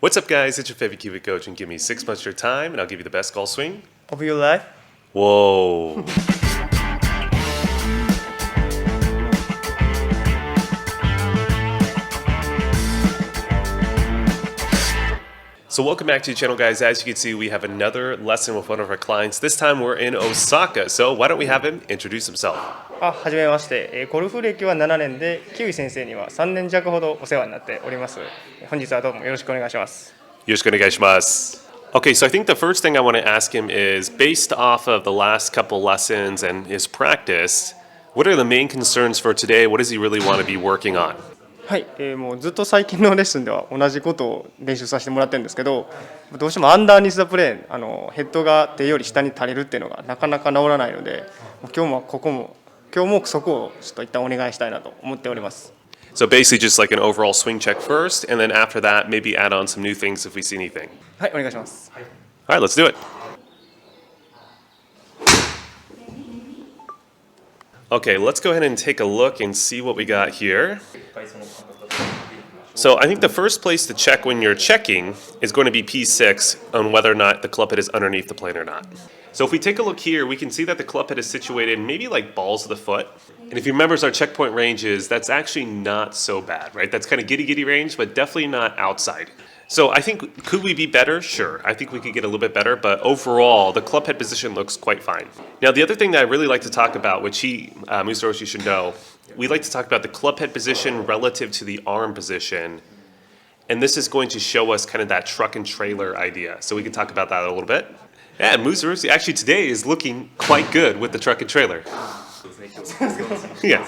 What's up, guys? It's your favorite Kiwi coach, and give me 6 months of your time, and I'll give you the best golf swing of your life. Whoa. So welcome back to the channel, guys. As you can see, we have another lesson with one of our clients. This time we're in Osaka. So why don't we have him introduce himself? はじめまして、ゴルフ歴は7年で、キウイ先生には3年弱ほどお世話になっております。本日はどうもよろしくお願いします。よろしくお願いします。Okay, so I think the first thing I want to ask him is, based off of the last couple lessons and his practice, what are the main concerns for today? What does he really want to be working on? はい、もうずっと最近のレッスンでは同じことを練習させてもらってるんですけど、どうしてもアンダーニスザプレーン、ヘッドが手より下に垂れるっていうのがなかなか治らないので、今日もそこをちょっと一旦お願いしたいなと思っております。So basically just like an overall swing check first, and then after that, maybe add on some new things if we see anything. はい、お願いします。All right, let's do it. Okay, let's go ahead and take a look and see what we got here. So I think the first place to check when you're checking is going to be P6 on whether or not the club head is underneath the plane or not. So if we take a look here, we can see that the club head is situated maybe like balls of the foot. And if you remember our checkpoint ranges, that's actually not so bad, right? That's kind of giddy range, but definitely not outside. So I think, could we be better? Sure. I think we could get a little bit better, but overall, the club head position looks quite fine. Now, the other thing that I really like to talk about, which Musaroshi should know, we like to talk about the club head position relative to the arm position. And this is going to show us kind of that truck and trailer idea. So we can talk about that a little bit. Yeah, Musaroshi actually today is looking quite good with the truck and trailer. Yeah.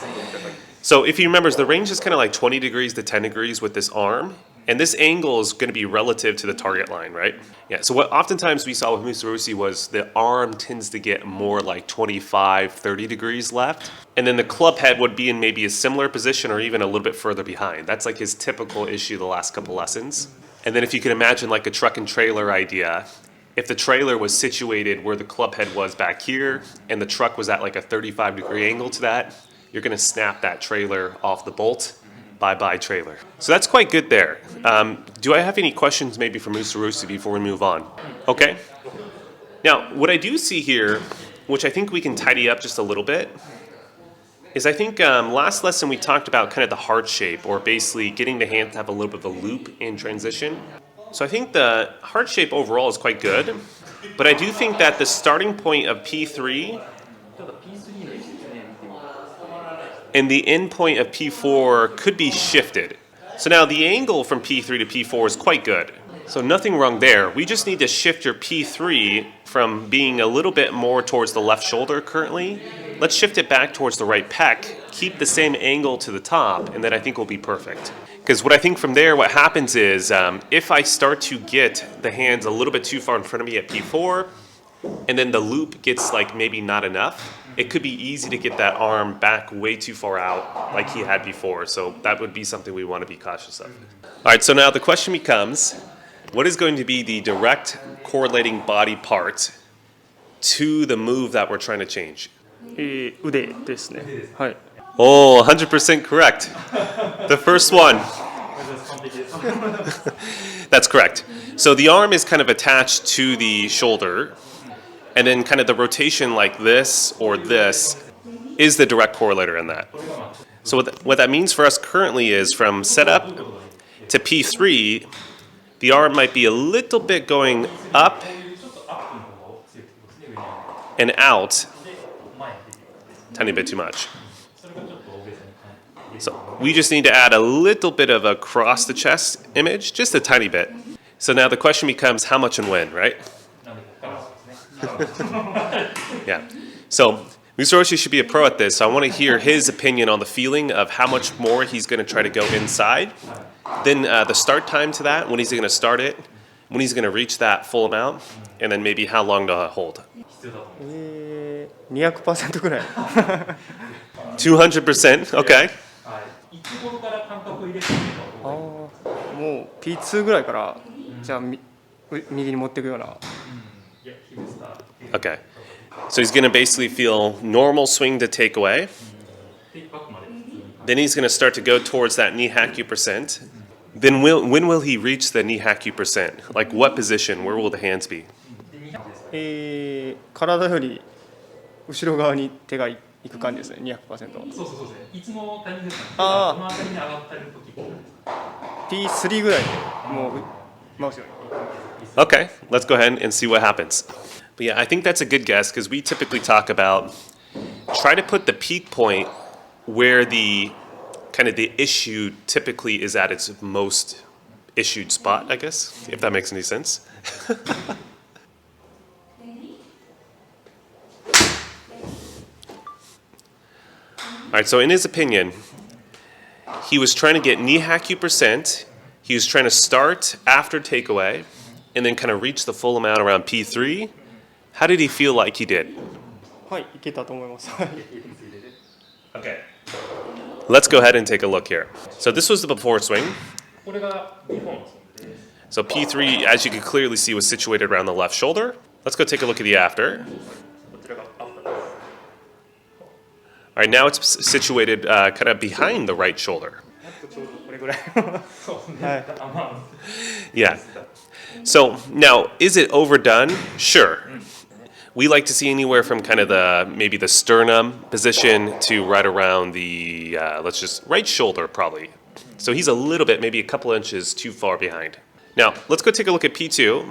So if he remembers, the range is kind of like 20 degrees to 10 degrees with this arm. And this angle is going to be relative to the target line, right? Yeah, so what oftentimes we saw with Musaroshi was the arm tends to get more like 25, 30 degrees left. And then the club head would be in maybe a similar position or even a little bit further behind. That's like his typical issue the last couple lessons. And then if you can imagine like a truck and trailer idea, if the trailer was situated where the club head was back here and the truck was at like a 35-degree angle to that, you're going to snap that trailer off the bolt. Bye-bye trailer. So that's quite good there. Do I have any questions maybe for Musaroshi before we move on? Okay. Now, what I do see here, which I think we can tidy up just a little bit, is I think last lesson we talked about kind of the heart shape, or basically getting the hand to have a little bit of a loop in transition. So I think the heart shape overall is quite good, but I do think that the starting point of P3 and the end point of P4 could be shifted. So now the angle from P3 to P4 is quite good. So nothing wrong there. We just need to shift your P3 from being a little bit more towards the left shoulder currently. Let's shift it back towards the right pec, keep the same angle to the top, and then I think we'll be perfect. Because what I think from there, what happens is if I start to get the hands a little bit too far in front of me at P4, and then the loop gets like maybe not enough, it could be easy to get that arm back way too far out like he had before. So that would be something we want to be cautious of. All right, so now the question becomes, what is going to be the direct correlating body part to the move that we're trying to change? 腕ですね。はい。Oh, 100% correct. The first one. That's correct. So the arm is kind of attached to the shoulder. And then kind of the rotation like this or this is the direct correlator in that. So what that means for us currently is from setup to P3, the arm might be a little bit going up and out, tiny bit too much. So we just need to add a little bit of a cross the chest image, just a tiny bit. So now the question becomes how much and when, right? Yeah. So Musaroshi should be a pro at this. So I want to hear his opinion on the feeling of how much more he's going to try to go inside. Then the start time to that, when he's going to start it, when he's going to reach that full amount, and then maybe how long to hold. 200% ぐらい。200%? Okay. もう P2 ぐらいからじゃあ右に持っていくような。Okay. So he's going to basically feel normal swing to take away. Then he's going to start to go towards that knee haku percent. Then when will he reach the knee haku percent? Like what position? Where will the hands be? 体より後ろ側に手がいく感じですね、200%。そうですね。いつのタイミングですかね。あーどの辺りに上がったり時。P3 ぐらいでもう真後ろに。Okay, let's go ahead and see what happens. But yeah, I think that's a good guess because we typically talk about try to put the peak point where the kind of the issue typically is at its most issued spot, I guess, if that makes any sense. All right, so in his opinion, he was trying to get knee haku percent. He was trying to start after takeaway and then kind of reach the full amount around P3. How did he feel like he did? はい、いけたと思います。Okay. Let's go ahead and take a look here. So this was the before swing. これが日本のスイングです。 So P3, as you can clearly see, was situated around the left shoulder. Let's go take a look at the after. こちらがアフターです。 All right, now it's situated kind of behind the right shoulder. ちょうどこれぐらい。そうですね。はい。あ、まあ。 Yeah. So now, is it overdone? Sure. We like to see anywhere from kind of maybe the sternum position to right around the, let's just, right shoulder probably. So he's a little bit, maybe a couple inches too far behind. Now, let's go take a look at P2.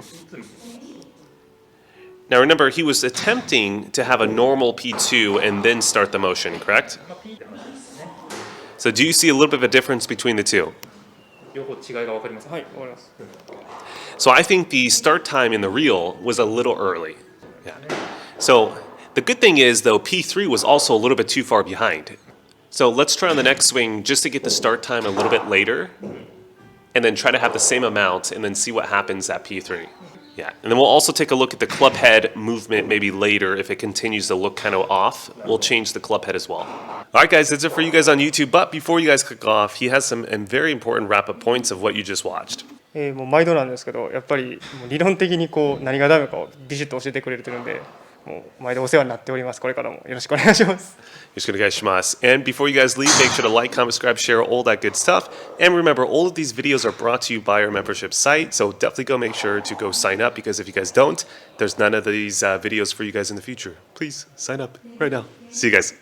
Now remember, he was attempting to have a normal P2 and then start the motion, correct? まあ P って話ですね。 So do you see a little bit of a difference between the two? 両方違いが分かりますか。はい、わかります。 So I think the start time in the reel was a little early. Yeah. So the good thing is, though, P3 was also a little bit too far behind. So let's try on the next swing just to get the start time a little bit later, and then try to have the same amount, and then see what happens at P3. Yeah, and then we'll also take a look at the club head movement maybe later. If it continues to look kind of off, we'll change the club head as well. All right, guys, that's it for you guys on YouTube. But before you guys click off, he has some very important wrap-up points of what you just watched. もう毎度なんですけど、やっぱりもう理論的にこう何がダメかをビシッと教えてくれてるんで、もう毎度お世話になっております。これからもよろしくお願いします。And before you guys leave, make sure to like, comment, subscribe, share, all that good stuff. And remember, all of these videos are brought to you by our membership site. So definitely go make sure to go sign up, because if you guys don't, there's none of these videos for you guys in the future. Please sign up right now. See you guys.